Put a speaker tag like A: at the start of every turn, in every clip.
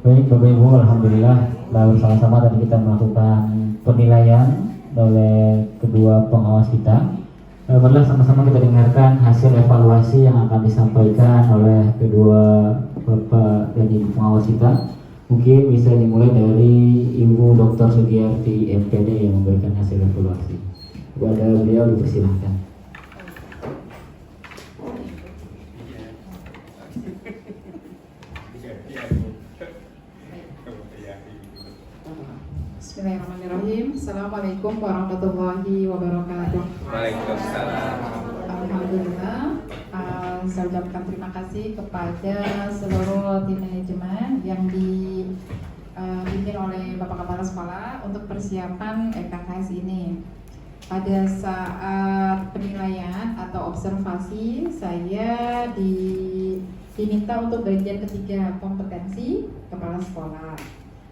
A: Baik Bapak Ibu, Alhamdulillah telah bersama-sama tadi kita melakukan penilaian oleh kedua pengawas kita. Marilah sama-sama kita dengarkan hasil evaluasi yang akan disampaikan oleh kedua Bapak dan Ibu pengawas kita. Mungkin bisa dimulai dari Ibu Dr. Sugiyarti MPD yang memberikan hasil evaluasi. Kepada beliau dipersilahkan.
B: Bismillahirrahmanirrahim. Assalamualaikum warahmatullahi wabarakatuh.
C: Waalaikumsalam.
B: Alhamdulillah. Saya ucapkan terima kasih kepada seluruh tim manajemen yang dipimpin oleh Bapak Kepala Sekolah untuk persiapan EKKS ini. Pada saat penilaian atau observasi, saya diminta untuk bagian ketiga, kompetensi kepala sekolah.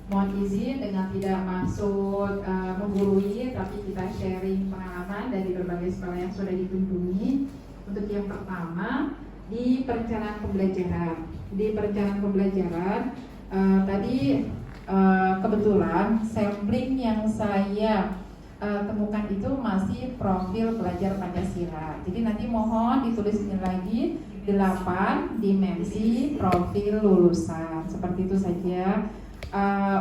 B: Mohon izin dengan tidak maksud menggurui, tapi kita sharing pengalaman dari berbagai sekolah yang sudah dikunjungi. Untuk yang pertama, di perencanaan pembelajaran. Di perencanaan pembelajaran, tadi kebetulan sampling yang saya temukan itu masih profil pelajar Pancasila. Jadi nanti mohon ditulis ini lagi 8 dimensi profil lulusan. Seperti itu saja.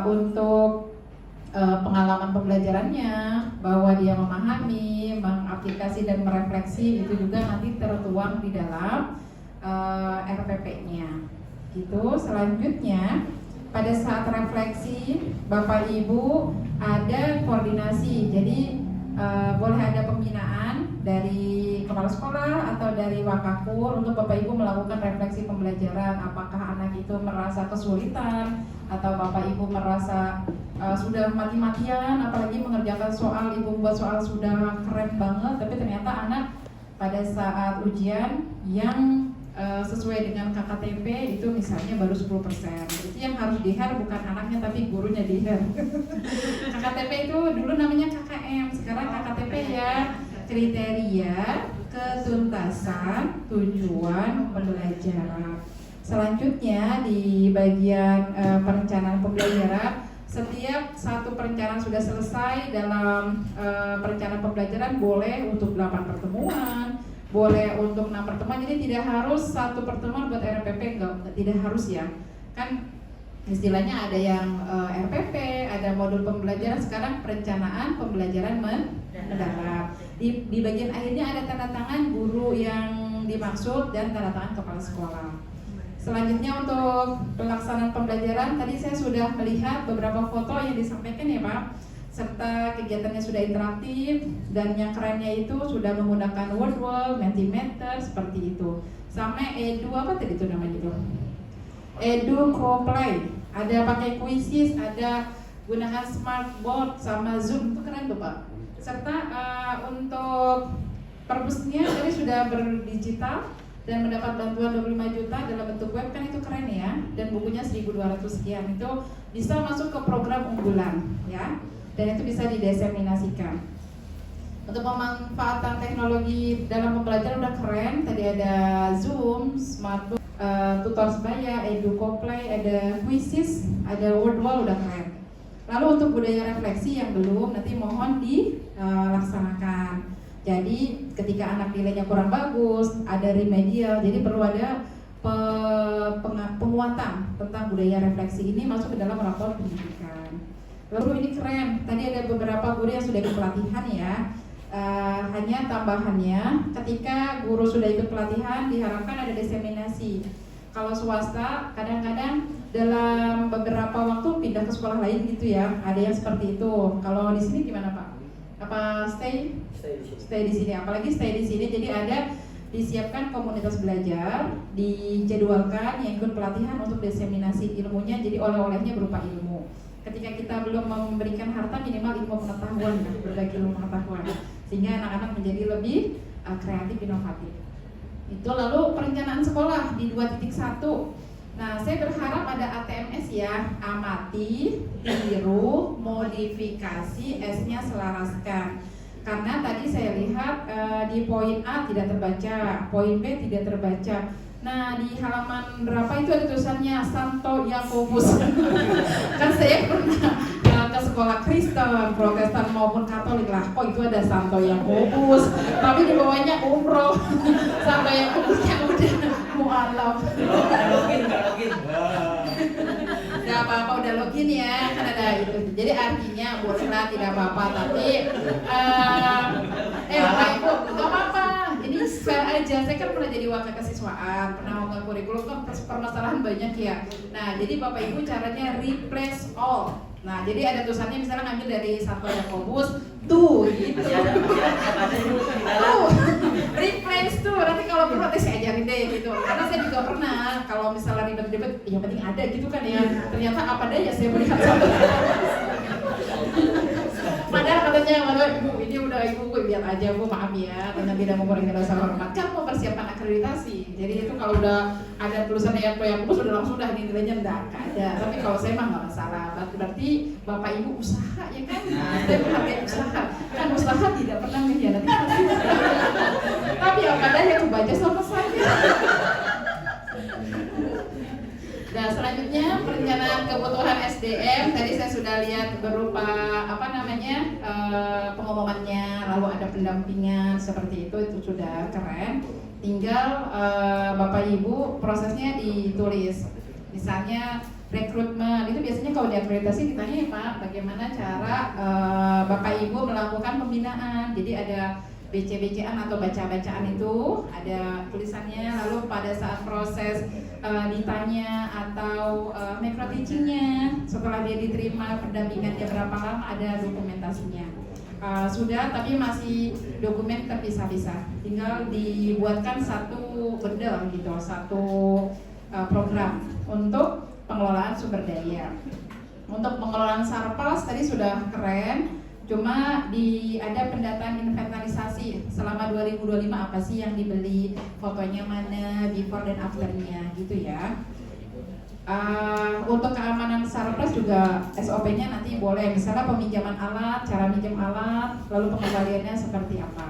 B: Untuk pengalaman pembelajarannya, bahwa dia memahami, mengaplikasi dan merefleksi itu juga nanti tertuang di dalam RPP-nya. Gitu. Selanjutnya, pada saat refleksi, Bapak Ibu ada koordinasi. Jadi boleh ada pembinaan dari kepala sekolah atau dari Wakakur untuk Bapak Ibu melakukan refleksi pembelajaran. Apakah anak itu merasa kesulitan atau Bapak Ibu merasa sudah mati-matian, apalagi mengerjakan soal, Ibu buat soal sudah keren banget, tapi ternyata anak pada saat ujian yang sesuai dengan KKTP itu misalnya baru 10%. Itu yang harus di-hire bukan anaknya tapi gurunya di-hire. KKTP itu dulu namanya KKM, sekarang KKTP ya, kriteria ketuntasan tujuan pembelajaran. Selanjutnya di bagian perencanaan pembelajaran, setiap satu perencanaan sudah selesai dalam perencanaan pembelajaran boleh untuk 8 pertemuan, boleh untuk 6 pertemuan. Jadi tidak harus satu pertemuan buat RPP, tidak harus ya. Kan istilahnya ada yang RPP, ada modul pembelajaran, sekarang perencanaan pembelajaran mendalam. Di bagian akhirnya ada tanda tangan guru yang dimaksud dan tanda tangan kepala sekolah. Selanjutnya untuk pelaksanaan pembelajaran, tadi saya sudah melihat beberapa foto yang disampaikan ya Pak, serta kegiatannya sudah interaktif dan yang kerennya itu sudah menggunakan word wall, Mentimeter seperti itu. Sama Edu apa tadi itu namanya itu? Edu Co-Play. Ada pakai quizzes, ada gunakan smartboard sama Zoom, itu keren tuh Pak. Serta untuk perpusnya tadi sudah berdigital dan mendapat bantuan 25 juta dalam bentuk web, kan itu keren ya, dan bukunya 1.200 sekian, itu bisa masuk ke program unggulan ya, dan itu bisa didiseminasikan. Untuk pemanfaatan teknologi dalam pembelajaran udah keren, tadi ada Zoom, Smartbook, tutor sebaya, Edu Co-Play, ada quizzes, ada word wall, udah keren. Lalu untuk budaya refleksi yang belum, nanti mohon dilaksanakan. Jadi ketika anak nilainya kurang bagus, ada remedial, jadi perlu ada penguatan tentang budaya refleksi ini masuk ke dalam rapor pendidikan. Lalu ini keren, tadi ada beberapa guru yang sudah ikut pelatihan ya. Hanya tambahannya, ketika guru sudah ikut pelatihan diharapkan ada diseminasi. Kalau swasta kadang-kadang dalam beberapa waktu pindah ke sekolah lain gitu ya, ada yang seperti itu. Kalau di sini gimana Pak? Apa stay di sini? Apalagi stay di sini, jadi ada disiapkan komunitas belajar, dijadwalkan yang ikut pelatihan untuk diseminasi ilmunya, jadi oleh-olehnya berupa ilmu. Ketika kita belum memberikan harta, minimal ilmu pengetahuan, berbagi ilmu pengetahuan, sehingga anak-anak menjadi lebih kreatif, inovatif. Itu. Lalu perencanaan sekolah di 2.1. Nah, saya berharap ada ATMS ya, amati, tiru, modifikasi, S-nya selaraskan. Karena tadi saya lihat di poin A tidak terbaca, poin B tidak terbaca. Nah di halaman berapa itu ada tulisannya Santo Yakobus. Kan saya pernah ke sekolah Kristen, Protestan maupun Katolik lah. Kok itu ada Santo Yakobus, tapi di bawahnya umroh. Santo Yakobusnya udah mualaf. Gak apa-apa, udah login ya, kan ada itu. Jadi artinya bolehlah, tidak apa-apa. Tapi Bapak Ibu, gak apa-apa. Ini fair aja. Saya kan pernah jadi wakil kesiswaan, pernah wakil kurikulum, kan permasalahan banyak ya. Nah, jadi Bapak Ibu caranya replace all. Nah, jadi ada tulisannya misalnya ngambil dari Santo Yakobus tuh gitu. Tuh, replace tuh. Nanti kalau perlu nanti saya ajarin deh gitu. Karena saya juga pernah kalau misalnya ribet-ribet, yang penting ada gitu kan ya. Ternyata apa daya saya melihat Santo Yakobus. Padahal katanya, ibu ini udah ibu lihat aja bu, maaf ya, karena tidak mengurangi rasa hormat. Kan mau persiapan akreditasi, jadi itu kalau udah ada tulisan yang sudah langsung udah nilainya enggak ada. Tapi kalau saya mah nggak masalah. Berarti bapak ibu usaha ya kan? Saya menghargai usaha. Kan usaha tidak pernah mengkhianati. Tapi apa daya aku baca sama saya. Nah selanjutnya perencanaan kebutuhan SDM tadi saya sudah lihat berupa pengumumannya, lalu ada pendampingan seperti itu sudah keren. Tinggal Bapak Ibu prosesnya ditulis. Misalnya rekrutmen itu biasanya kalau diakreditasi ditanya ya Pak, bagaimana cara Bapak Ibu melakukan pembinaan. Jadi ada BC-BCan atau baca-bacaan itu ada tulisannya, lalu pada saat proses ditanya atau micro teachingnya setelah dia diterima pendampingannya berapa lama ada dokumentasinya. Sudah, tapi masih dokumen terpisah-pisah, tinggal dibuatkan satu bundle gitu, satu program untuk pengelolaan sumber daya. Untuk pengelolaan Sarpas tadi sudah keren. Cuma ada pendataan inventarisasi selama 2025 apa sih yang dibeli, fotonya mana, before dan afternya gitu ya. Untuk keamanan Sarpras juga SOP-nya nanti boleh, misalnya peminjaman alat, cara minjem alat, lalu pengembaliannya seperti apa.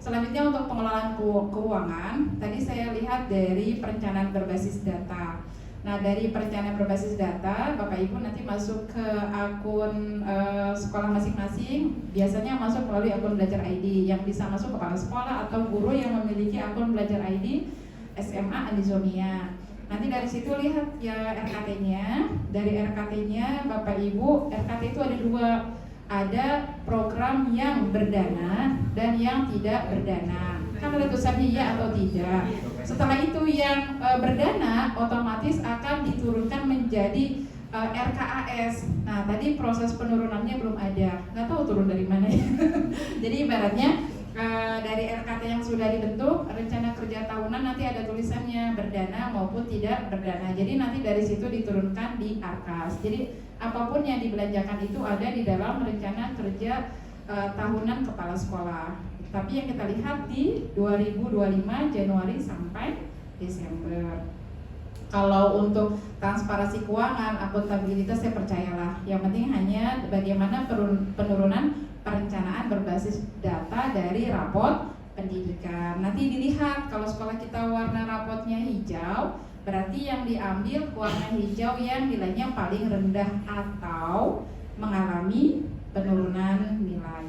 B: Selanjutnya untuk pengelolaan keuangan, tadi saya lihat dari perencanaan berbasis data. Nah dari perencanaan berbasis data, Bapak Ibu nanti masuk ke akun sekolah masing-masing. Biasanya masuk melalui akun Belajar ID, yang bisa masuk kepala sekolah atau guru yang memiliki akun Belajar ID SMA Andizomia. Nanti dari situ lihat ya RKT-nya. Dari RKT-nya Bapak Ibu, RKT itu ada dua. Ada program yang berdana dan yang tidak berdana. Kan ada tulisannya ya atau tidak. Setelah itu yang berdana otomatis akan diturunkan menjadi RKAS. Nah tadi proses penurunannya belum ada, nggak tahu turun dari mana ya. Jadi ibaratnya dari RKT yang sudah dibentuk, rencana kerja tahunan nanti ada tulisannya berdana maupun tidak berdana. Jadi nanti dari situ diturunkan di ARKAS. Jadi apapun yang dibelanjakan itu ada di dalam rencana kerja tahunan kepala sekolah. Tapi yang kita lihat di 2025 Januari sampai Desember. Kalau untuk transparansi keuangan, akuntabilitas saya percayalah. Yang penting hanya bagaimana penurunan perencanaan berbasis data dari rapot pendidikan. Nanti dilihat kalau sekolah kita warna rapotnya hijau, berarti yang diambil warna hijau yang nilainya paling rendah atau mengalami penurunan nilai.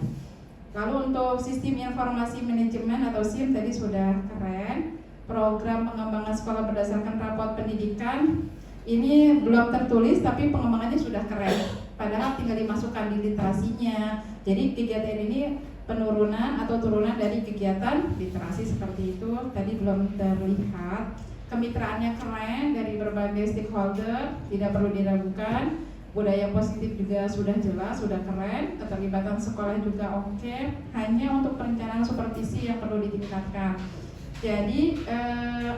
B: Lalu untuk sistem informasi manajemen atau SIM tadi sudah keren. Program pengembangan sekolah berdasarkan rapot pendidikan ini belum tertulis tapi pengembangannya sudah keren. Padahal tinggal dimasukkan di literasinya. Jadi kegiatan ini penurunan atau turunan dari kegiatan literasi seperti itu tadi belum terlihat. Kemitraannya keren dari berbagai stakeholder, tidak perlu diragukan. Budaya positif juga sudah jelas, sudah keren. Keterlibatan sekolah juga oke. Hanya untuk perencanaan supervisi yang perlu ditingkatkan. Jadi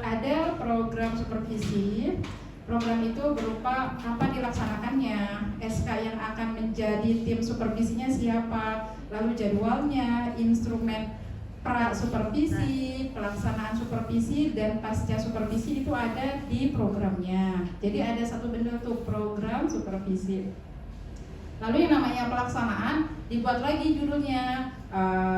B: ada program supervisi. Program itu berupa apa dilaksanakannya, SK yang akan menjadi tim supervisinya siapa, lalu jadwalnya, instrumen pra supervisi, pelaksanaan supervisi dan pasca supervisi itu ada di programnya. Jadi ada satu benda tuh program supervisi. Lalu yang namanya pelaksanaan dibuat lagi judulnya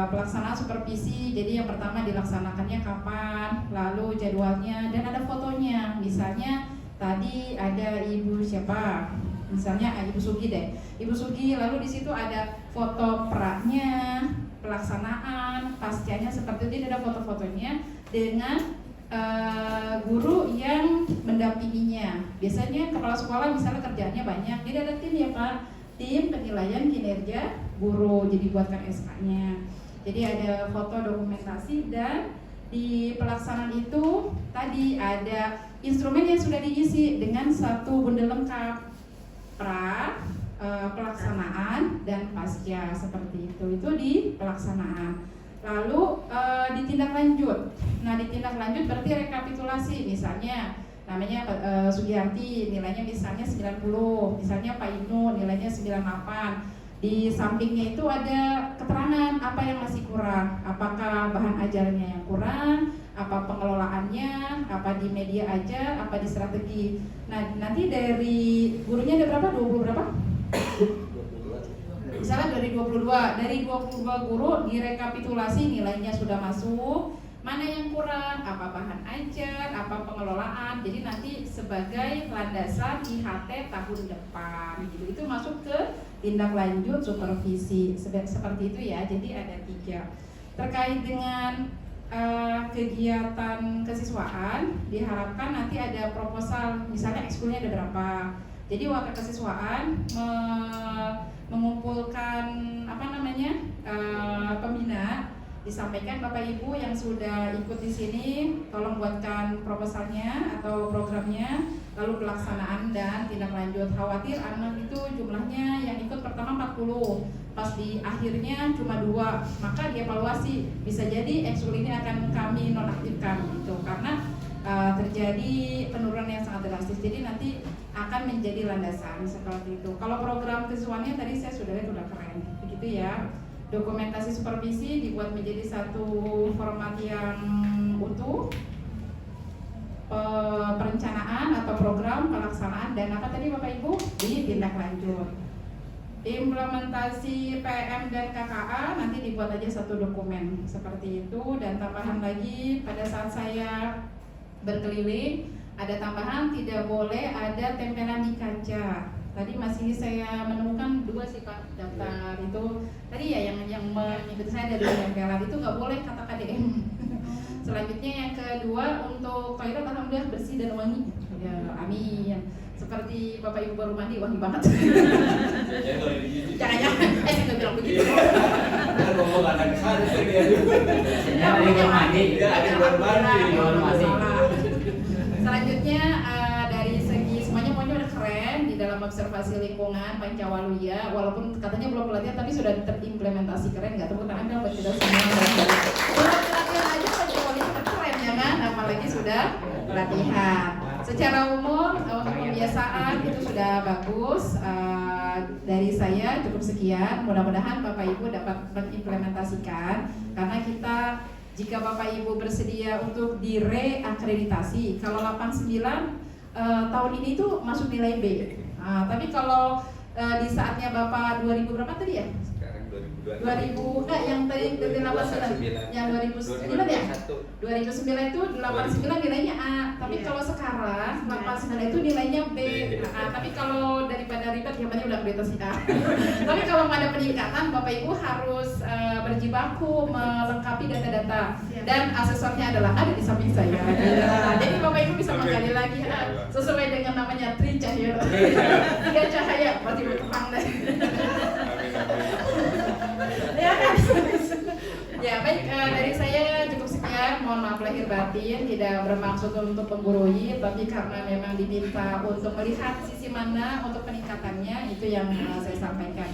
B: pelaksanaan supervisi. Jadi yang pertama dilaksanakannya kapan, lalu jadwalnya, dan ada fotonya. Misalnya tadi ada Ibu siapa? Misalnya Ibu Sugi deh. Ibu Sugi, lalu di situ ada foto praknya, pelaksanaan, pascanya seperti itu, ada foto-fotonya dengan guru yang mendampinginya. Biasanya kepala sekolah misalnya kerjaannya banyak, jadi ada tim ya Pak, tim penilaian kinerja guru, jadi buatkan SK-nya. Jadi ada foto dokumentasi, dan di pelaksanaan itu tadi ada instrumen yang sudah diisi dengan satu bundel lengkap, pelaksanaan dan pasca, seperti itu di pelaksanaan. Lalu ditindaklanjut. Nah, ditindaklanjut berarti rekapitulasi. Misalnya namanya Sugiyarti, nilainya misalnya 90, misalnya Pak Ibnu nilainya 98. Di sampingnya itu ada keterangan apa yang masih kurang, apakah bahan ajarnya yang kurang, apa pengelolaannya, apa di media aja, apa di strategi. Nah, nanti dari gurunya ada berapa? 20 berapa? Misalnya dari 22 guru direkapitulasi nilainya sudah masuk, mana yang kurang, apa bahan ajar, apa pengelolaan. Jadi nanti sebagai landasan IHT tahun depan gitu. Itu masuk ke tindak lanjut supervisi seperti itu ya. Jadi ada 3. Terkait dengan kegiatan kesiswaan, diharapkan nanti ada proposal, misalnya ekskulnya ada berapa. Jadi wakil kesiswaan mengumpulkan pembina, disampaikan Bapak Ibu yang sudah ikut di sini, tolong buatkan proposalnya atau programnya, lalu pelaksanaan dan tindak lanjut. Khawatir anak itu jumlahnya yang ikut pertama 40, pas di akhirnya cuma 2, maka dievaluasi, bisa jadi ekskul ini akan kami nonaktifkan gitu, karena terjadi penurunan yang sangat drastis. Jadi nanti akan menjadi landasan seperti itu. Kalau program kesiswaannya tadi saya sudah lihat udah keren, begitu ya. Dokumentasi supervisi dibuat menjadi satu format yang utuh, perencanaan atau program pelaksanaan, dan apa tadi Bapak Ibu ditindak lanjut. Implementasi PM dan KKA nanti dibuat aja satu dokumen seperti itu. Dan tambahan lagi, pada saat saya berkeliling ada tambahan, tidak boleh ada tempelan di kaca. Tadi masih saya menemukan 2 sih Pak daftar itu. Tadi ya yang mengikuti saya dari tempelan itu nggak boleh kata KDM. Selanjutnya yang kedua, untuk toilet alhamdulillah bersih dan wangi. Ya, amin. Seperti Bapak Ibu baru mandi, wangi banget. Jangan-jangan, saya nggak bilang begitu. Selanjutnya dari segi semuanya pokoknya udah keren di dalam observasi lingkungan Pancawaluya, walaupun katanya belum pelatihan tapi sudah terimplementasi keren. Nggak, tepuk tangan dong buat kita semua. Belum pelatihan aja Pancawaluya udah keren ya kan, apalagi sudah pelatihan. Secara umum untuk pembiasaan itu sudah bagus. Dari saya cukup sekian. Mudah-mudahan Bapak Ibu dapat mengimplementasikan, karena kita, jika Bapak Ibu bersedia untuk direakreditasi, kalau 89 tahun ini tuh masuk nilai B. Tapi kalau di saatnya Bapak 2000 berapa tadi ya?
C: Sekarang
B: 2000 enggak, yang tadi 89, yang 2009 ya? 2009 itu 89 nilainya A, tapi kalau sekarang 89 itu nilainya B. Tapi kalau daripada ribet gambarnya udah akreditasi A. Tapi kalau mau ada peningkatan, Bapak Ibu harus berjibaku melengkapi data-data, dan asesornya adalah ada di samping saya. Jadi Bapak Ibu bisa menggali lagi sesuai dengan namanya Tri Cahaya. 3 cahaya berarti berkembang deh. Ya kan? Ya baik, dari saya cukup sekian. Mohon maaf lahir batin, tidak bermaksud untuk menggurui, tapi karena memang diminta untuk melihat sisi mana untuk peningkatannya, itu yang saya sampaikan.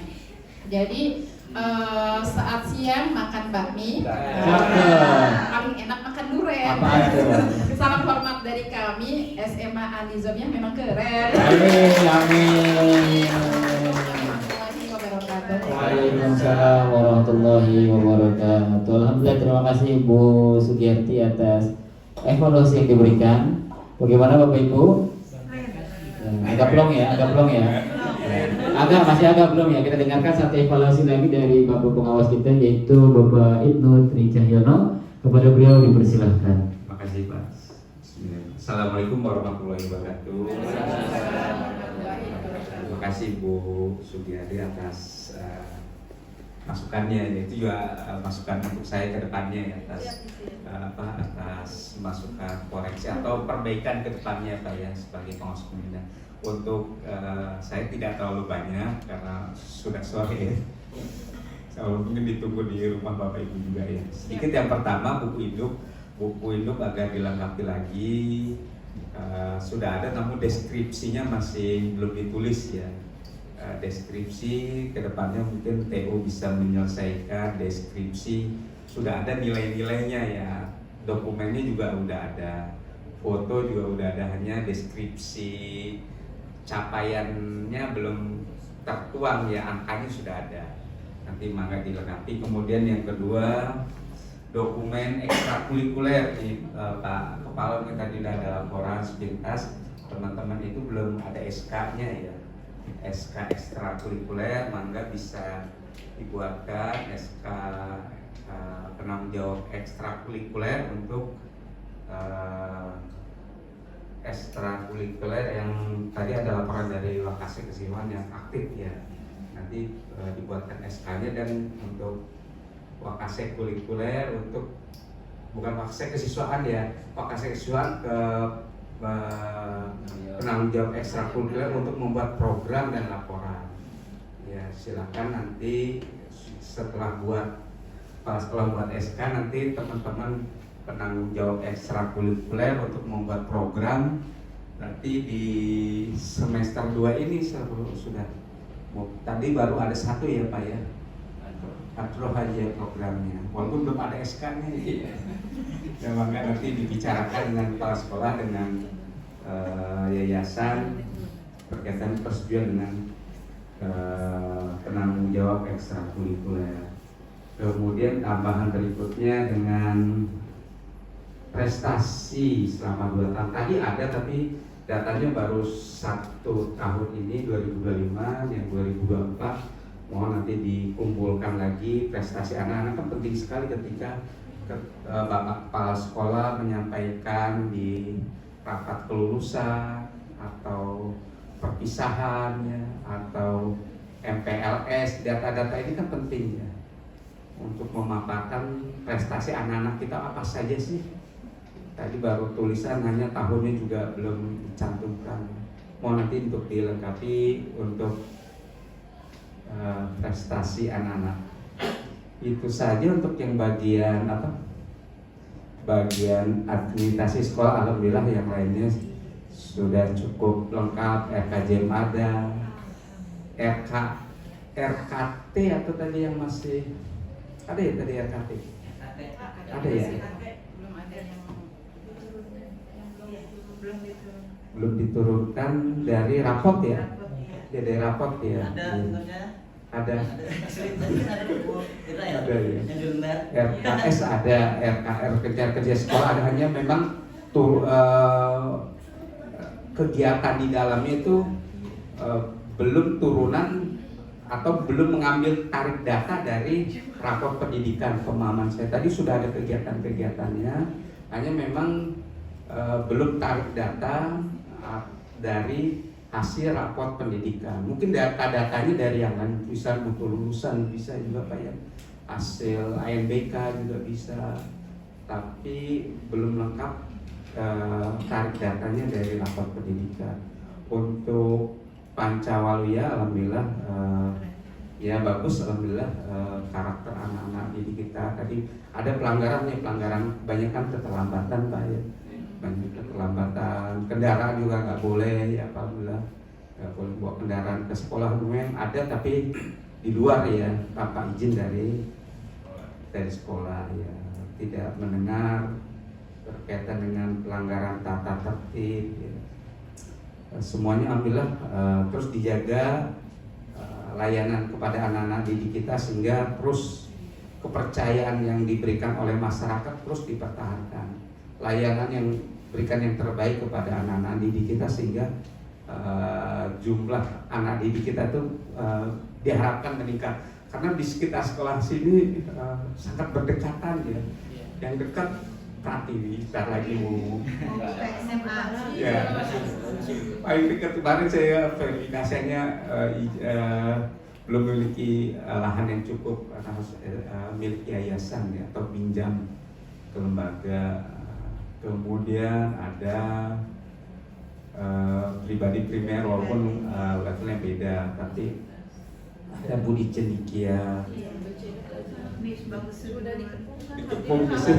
B: Jadi saat siang makan bakmi, paling enak makan durian. Salam hormat dari kami SMA Anizom yang memang keren.
A: Amin. Waalaikumsalam warahmatullahi wabarakatuh. Alhamdulillah, terima kasih Bu Sugiyarti atas evaluasi yang diberikan. Bagaimana Bapak Ibu? Agak plong ya, agak plong ya. Masih agak belum ya. Kita dengarkan satu evaluasi lagi dari Bapak pengawas kita, yaitu Bapak Ibnu Tri Cahyono. Kepada beliau dipersilahkan.
C: Makasih Pak. Assalamualaikum warahmatullahi wabarakatuh. Terima kasih Bu Sugiyadi atas masukannya. Itu juga masukan untuk saya ke depannya ya, atas masukan koreksi atau perbaikan ke depannya Pak ya sebagai pengawas pembina. Untuk saya tidak terlalu banyak karena sudah sore ya. Kalau mungkin ditunggu di rumah Bapak Ibu juga ya. Sedikit yang pertama buku induk agar dilengkapi lagi. Sudah ada namun deskripsinya masih belum ditulis ya. Deskripsi kedepannya mungkin TU bisa menyelesaikan deskripsi, sudah ada nilai-nilainya ya, dokumennya juga udah ada, foto juga udah ada, hanya deskripsi capaiannya belum tertuang ya, angkanya sudah ada, nanti mangga dilengkapi. Kemudian yang kedua, dokumen ekstrakurikuler nih Pak Kepala, kita tidak ada laporan sepintas, teman-teman itu belum ada SK-nya ya. SK ekstrakurikuler mangga bisa dibuatkan SK penanggung jawab ekstrakurikuler untuk ekstrakurikuler yang tadi ada laporan dari Wakasek Kesehatan yang aktif ya, nanti dibuatkan SK-nya. Dan untuk Wakasek kurikuler untuk bukan Wakasek kesiswaan ya, Wakasek kesiswaan ke penanggung jawab ekstrakurikuler untuk membuat program dan laporan ya. Silakan nanti setelah buat SK, nanti teman-teman penanggung jawab ekstrakurikuler untuk membuat program nanti di semester 2 ini sudah. Tadi baru ada satu ya Pak ya, Adroh aja programnya, walaupun belum ada SK-nya ya. Ya, maka nanti dibicarakan dengan kepala sekolah, dengan yayasan berkaitan persetujuan dengan penanggung jawab ekstrakurikuler. Kemudian tambahan berikutnya dengan prestasi selama 2 tahun. Tadi ada tapi datanya baru 1 tahun ini 2025, yang 2024 mohon nanti dikumpulkan lagi prestasi anak-anak. Kan penting sekali ketika Bapak Kepala Sekolah menyampaikan di rapat kelulusan atau perpisahan ya, atau MPLS, data-data ini kan penting ya untuk memaparkan prestasi anak-anak kita apa saja sih. Tadi baru tulisan, hanya tahunnya juga belum dicantumkan. Mau nanti untuk dilengkapi untuk prestasi anak-anak. Itu saja untuk yang bagian bagian administrasi sekolah. Alhamdulillah yang lainnya sudah cukup lengkap. RKJM ada, RKT atau tadi yang masih ada ya, tadi RKT ada ya, belum diturunkan dari rapot ya, dari rapot ya. Ada ya. RKS ada, RKR kerja sekolah ada, hanya memang kegiatan di dalamnya itu belum turunan atau belum mengambil tarik data dari rapor pendidikan pemahaman saya. Tadi sudah ada kegiatan-kegiatannya, hanya memang belum tarik data dari hasil rapor pendidikan. Mungkin data-datanya dari yang lain, bisa buku lulusan bisa juga Pak ya, hasil ANBK juga bisa, tapi belum lengkap tarik datanya dari rapor pendidikan. Untuk Pancawaluya alhamdulillah ya bagus, alhamdulillah karakter anak-anak didik kita. Tadi ada pelanggaran, banyak kan keterlambatan Pak ya, banyak keterlambatan, kendaraan juga nggak boleh ya, alhamdulillah nggak boleh bawa kendaraan ke sekolah. Memang ada tapi di luar ya, tanpa izin dari sekolah ya, tidak mendengar berkaitan dengan pelanggaran tata tertib ya. Semuanya alhamdulillah terus dijaga layanan kepada anak-anak didik kita, sehingga terus kepercayaan yang diberikan oleh masyarakat terus dipertahankan, layanan yang berikan yang terbaik kepada anak-anak didik kita, sehingga jumlah anak didik kita tuh diharapkan meningkat karena di sekitar sekolah sini sangat berdekatan ya. Yang dekat Pratiwi, sebentar lagi mau ya paling dekat. Kemarin saya verifikasinya belum memiliki lahan yang cukup karena harus milik yayasan ya, atau pinjam ke lembaga. Kemudian ada pribadi primer walaupun levelnya beda, tapi ada Budi Cendikia dikepung bisa.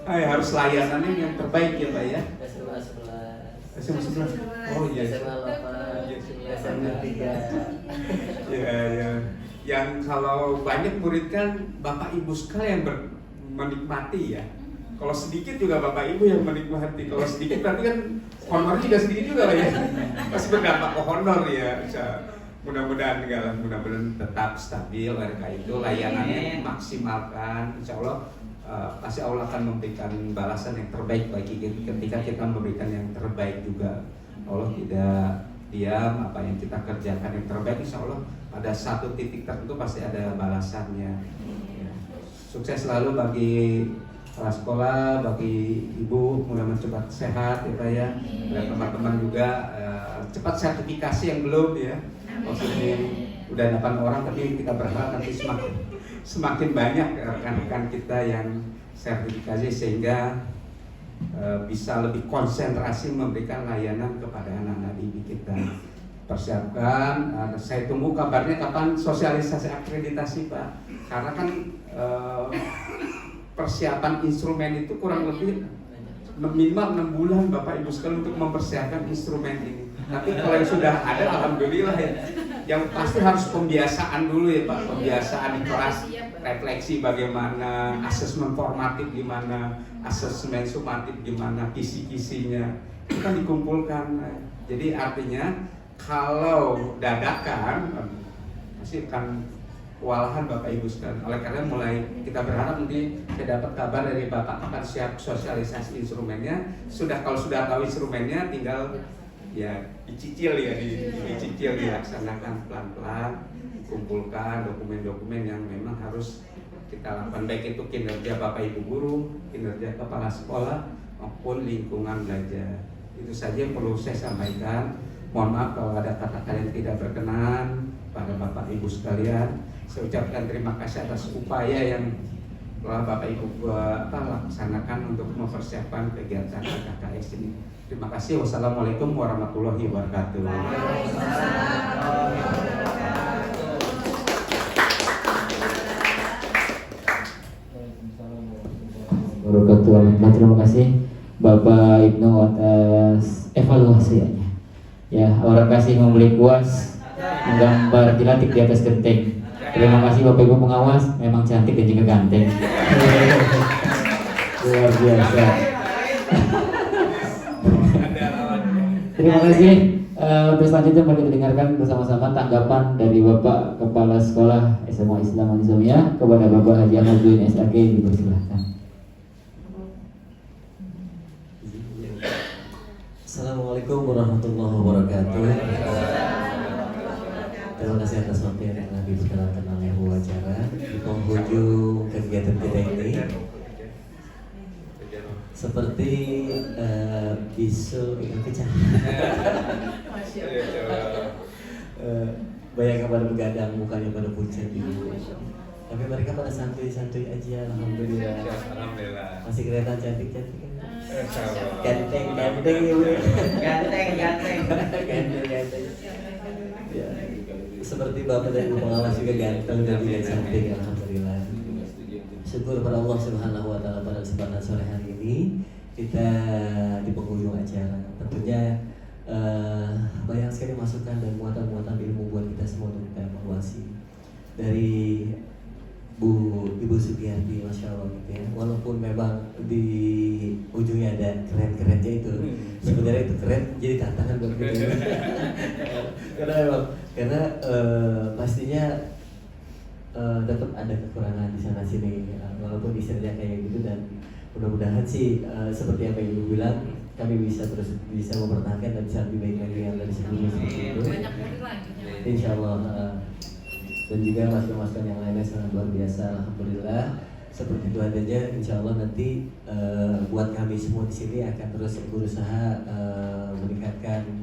C: Harus layanannya yang terbaik ya Pak ya. SMA 11. Oh iya. SMA 3. Ya. Yang kalau banyak murid kan Bapak Ibu sekalian menikmati ya. Kalau sedikit juga Bapak Ibu yang menikmati. Kalau sedikit berarti kan honor juga sedikit juga lah ya. Pasti berdampak ke honor ya. Mudah-mudahan tetap stabil mereka itu, layanannya maksimalkan. Insya Allah pasti Allah akan memberikan balasan yang terbaik bagi kita ketika kita memberikan yang terbaik juga. Allah tidak diam, apa yang kita kerjakan yang terbaik insya Allah pada satu titik tertentu pasti ada balasannya ya. Sukses selalu bagi kepala sekolah, bagi ibu, mudah-mudahan cepat sehat ya Pak ya. Dan teman-teman juga cepat sertifikasi yang belum ya. Maksudnya udah 8 orang, tapi kita berharap nanti semakin banyak rekan-rekan kita yang sertifikasi sehingga bisa lebih konsentrasi memberikan layanan kepada anak-anak didik kita. Persiapkan, saya tunggu kabarnya kapan sosialisasi akreditasi Pak, karena kan persiapan instrumen itu kurang lebih minimal 6 bulan Bapak Ibu sekalian untuk mempersiapkan instrumen ini. Tapi kalau yang sudah ada alhamdulillah ya. Yang pasti harus pembiasaan dulu ya Pak, pembiasaan di kelas, refleksi bagaimana, asesmen formatif gimana, asesmen sumatif gimana, kisi-kisinya itu kan dikumpulkan. Jadi artinya kalau dadakan pasti akan kewalahan Bapak Ibu sekalian. Oleh karena mulai kita berharap nanti saya dapat kabar dari Bapak akan siap sosialisasi instrumennya. Kalau sudah tahu instrumennya tinggal ya dicicil ya, dicicil dilaksanakan pelan-pelan, kumpulkan dokumen-dokumen yang memang harus kita lakukan, baik itu kinerja Bapak Ibu guru, kinerja kepala sekolah maupun lingkungan belajar. Itu saja yang perlu saya sampaikan. Mohon maaf kalau ada kata-kata yang tidak berkenan pada Bapak Ibu sekalian. Saya ucapkan terima kasih atas upaya yang telah Bapak Ibu laksanakan untuk mempersiapkan kegiatan KKS ini. Terima kasih. Wassalamualaikum warahmatullahi wabarakatuh.
A: Terima kasih Bapak Ibnu atas evaluasinya. Ya, orang kasih membeli kuas, menggambar jelatik di atas genteng. Terima kasih Bapak Ibu pengawas, memang cantik dan juga ganteng. Luar biasa. Terima kasih. Untuk selanjutnya mari kita dengarkan bersama-sama tanggapan dari Bapak Kepala Sekolah SMA Islam Al-Nizamiyah kepada Bapak Haji Ahmaduddin SAG, dipersilahkan.
D: Assalamualaikum warahmatullahi wabarakatuh. Terima kasih atas waktu yang telah diperkenalkan oleh wawancara di penghujung kegiatan kita ini. Seperti bisul ikan pecah. Banyak yang pada begadang, mukanya pada pucat gitu. Tapi mereka pada santuy-santuy aja, alhamdulillah. Masih kelihatan cantik-cantik. Ganteng ibu. Ganteng. Ya. Seperti Bapak dan Ibu pengawas juga ganteng dan juga cantik, alhamdulillah. Syukur pada Allah Subhanahu wa taala pada kesempatan sore hari ini kita di penghujung acara. Tentunya banyak sekali masukan dan muatan-muatan ilmu buat kita semua untuk kita evaluasi. Dari Ibu Sugiyarti, Masya Allah gitu ya. Walaupun memang di ujungnya ada keren-kerennya itu, sebenarnya itu keren jadi tantangan buat kita. Karena pastinya tetap ada kekurangan di sana sini, walaupun desainnya kayak gitu, dan mudah-mudahan sih seperti yang Ibu bilang, kami bisa terus mempertahankan dan bisa lebih baik lagi yang dari sebelumnya seperti itu. Insya Allah. Dan juga masukan-masukan yang lainnya sangat luar biasa. Alhamdulillah. Seperti itu adanya. Insya Allah nanti buat kami semua di sini akan terus berusaha meningkatkan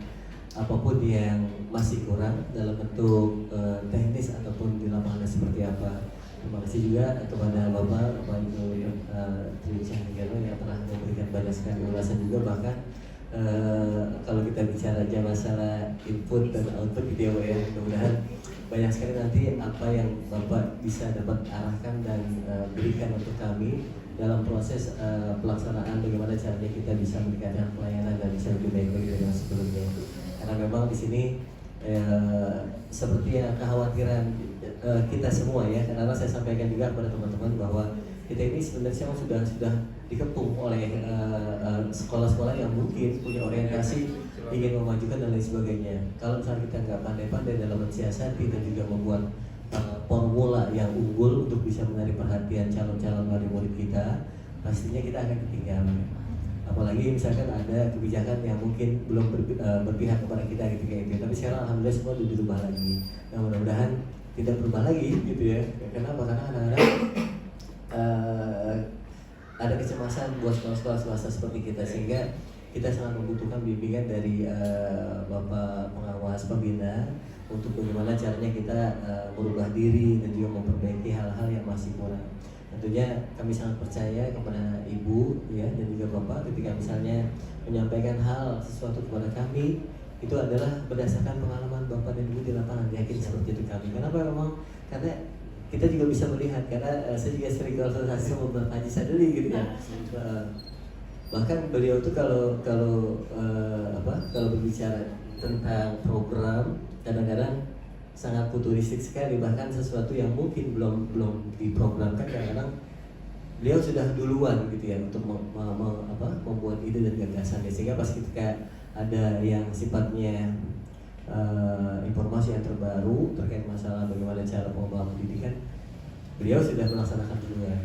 D: apapun yang masih kurang dalam bentuk teknis ataupun di lapangan seperti apa. Terima kasih juga kepada Bapak Ibu Tri Cahyagano yang telah memberikan banyak sekali ulasan juga, bahkan kalau kita bicara aja masalah input dan output gitu ya, mudah-mudahan banyak sekali nanti apa yang Bapak bisa dapat arahkan dan berikan untuk kami dalam proses pelaksanaan bagaimana caranya kita bisa meningkatkan pelayanan dan bisa lebih baik lagi dari yang sebelumnya. Karena memang di sini seperti yang kekhawatiran kita semua ya, karena saya sampaikan juga kepada teman-teman bahwa kita ini sebenarnya sudah dikepung oleh sekolah-sekolah yang mungkin punya orientasi ingin memajukan dan lain sebagainya. Kalau misalnya kita nggak pandai-pandai dalam mensiasati dan juga membuat formula yang unggul untuk bisa menarik perhatian calon-calon wali murid kita, pastinya kita akan ketinggalan. Apalagi misalkan ada kebijakan yang mungkin belum berpihak kepada kita ketika itu. Tapi sekarang alhamdulillah semua sudah dirubah lagi. Nah, mudah-mudahan tidak berubah lagi gitu ya. Kenapa? Karena kadang-kadang ada kecemasan buat sekolah-sekolah swasta seperti kita, sehingga kita sangat membutuhkan bimbingan dari Bapak pengawas pembina untuk bagaimana caranya kita merubah diri dan juga memperbaiki hal-hal yang masih kurang. Tentunya kami sangat percaya kepada Ibu ya dan juga Bapak ketika misalnya menyampaikan hal sesuatu kepada kami, itu adalah berdasarkan pengalaman Bapak dan Ibu di lapangan. Yakin seperti itu kami. Kenapa? Memang karena kita juga bisa melihat, karena saya juga sering konsultasi sama Bapak Haji Sadili gitu ya. Bahkan beliau itu kalau berbicara tentang program kadang-kadang sangat futuristik sekali, bahkan sesuatu yang mungkin belum diprogramkan kadang-kadang beliau sudah duluan gitu ya untuk membuat ide dan gagasan, sehingga pas ketika ada yang sifatnya informasi yang terbaru terkait masalah bagaimana cara pengembangan pendidikan, beliau sudah melaksanakan duluan.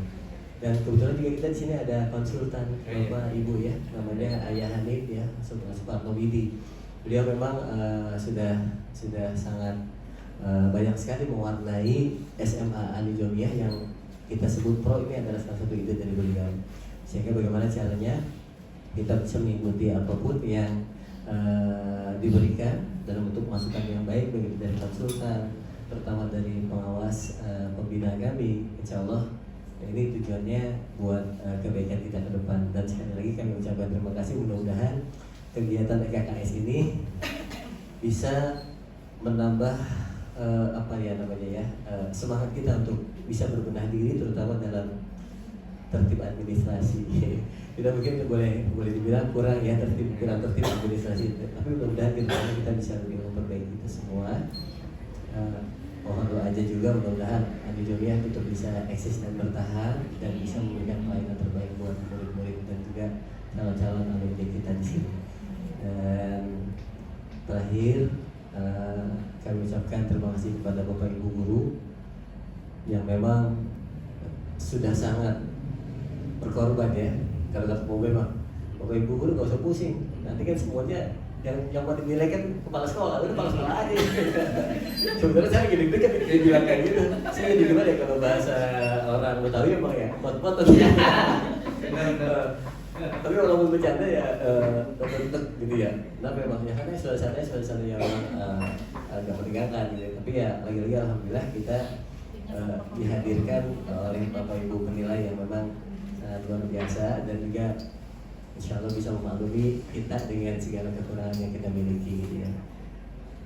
D: Dan kebetulan juga kita di sini ada konsultan Bapak Ibu ya, namanya Ayah Hanif ya, Suparno Widi. Beliau memang sudah sangat banyak sekali mewarnai SMA Al-Nizamiyah yang kita sebut pro. Ini adalah salah satu ide dari beliau, sehingga bagaimana caranya kita bisa mengikuti apapun yang diberikan dalam bentuk masukan yang baik, begitu dari konsultan, terutama dari pengawas pembina kami. Insya Allah ini tujuannya buat kebaikan kita ke depan. Dan sekali lagi kami ucapkan terima kasih. Mudah-mudahan kegiatan EKKS ini bisa menambah semangat kita untuk bisa berbenah diri, terutama dalam tertib administrasi. Kita mungkin boleh dibilang kurang tertib administrasi, tapi mudah-mudahan kita bisa lebih memperbaiki kita semua. Mohon doa aja juga, mudah-mudahan Al-Nizamiyah tetap bisa eksis dan bertahan dan bisa memberikan pelayanan terbaik buat murid-murid dan juga calon-calon alumni kita di sini. Dan terakhir kami ucapkan terima kasih kepada Bapak Ibu guru yang memang sudah sangat berkorban ya. Kalau kata memang Bapak Ibu guru gak usah pusing, nanti kan semuanya yang mau dinilai kan kepala sekolah, udah kepala sekolah aja. Sebenarnya saya gini kan dia bilang kayak gitu. Saya jadi gimana ya kalau bahasa orang Betawi emang ya pot-pot. Tapi kalau mau bercanda ya tetep gitu ya. Nah memangnya karena suasana yang agak menegangkan gitu. Tapi ya lagi-lagi alhamdulillah kita dihadirkan oleh Bapak Ibu penilai yang memang luar biasa, dan juga insya Allah bisa memaklumi kita dengan segala kekurangan yang kita miliki gitu ya.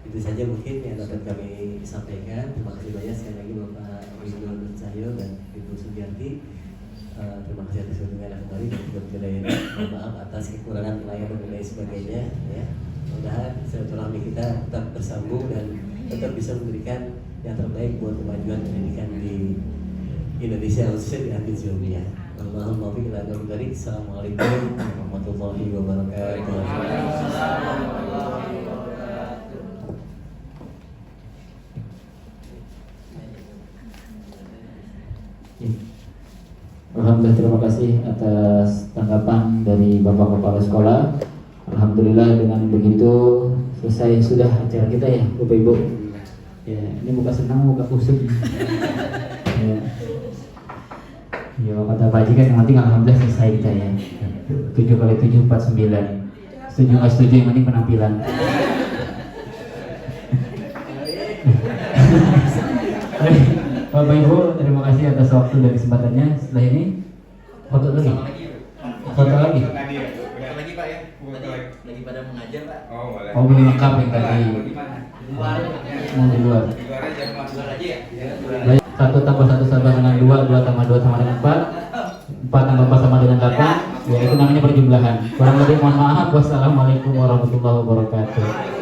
D: Itu saja mungkin yang dapat kami sampaikan. Terima kasih banyak sekali lagi Bapak Ridwan Cahyo dan Ibu Sugiarti. Terima kasih atas kunjungan kembali dan juga penjelasan. Mohon maaf atas kekurangan pelayanan dan lain sebagainya ya. Mudah-mudahan silaturahmi kita tetap bersambung dan tetap bisa memberikan yang terbaik buat kemajuan pendidikan di Indonesia, khususnya di Al-Nizamiyah. Allahumma fiqh ila dari. Assalamualaikum warahmatullahi wabarakatuh.
A: Alhamdulillah, terima kasih atas tanggapan dari Bapak Kepala Sekolah. Alhamdulillah dengan begitu selesai sudah acara kita ya Bapak Ibu. Ya, ini bukan senang, bukan kusut. Ya. Ya, kata Pak Haji kan yang penting alhamdulillah selesai kita ya. 7 kali 7 49. Setuju nggak setuju, yang penting penampilan. Bapak Ibu, terima kasih atas waktu dan kesempatannya. Setelah ini foto lagi. Foto lagi.
E: Lagi Pak ya. Lagi pada mengajar Pak.
C: Oh, boleh.
A: Oh, belum lengkap yang tadi.
C: Gimana?
A: Mau di luar.
C: Di luar aja, Mas.
E: Luar aja ya.
A: Baik, 1 tambah 1 sama dengan 2, 2 tambah 2 sama dengan 4, 4 tambah 4 sama dengan 8. Ya, itu namanya perjumlahan. Kurang lebih mohon maaf. Wassalamualaikum warahmatullahi wabarakatuh.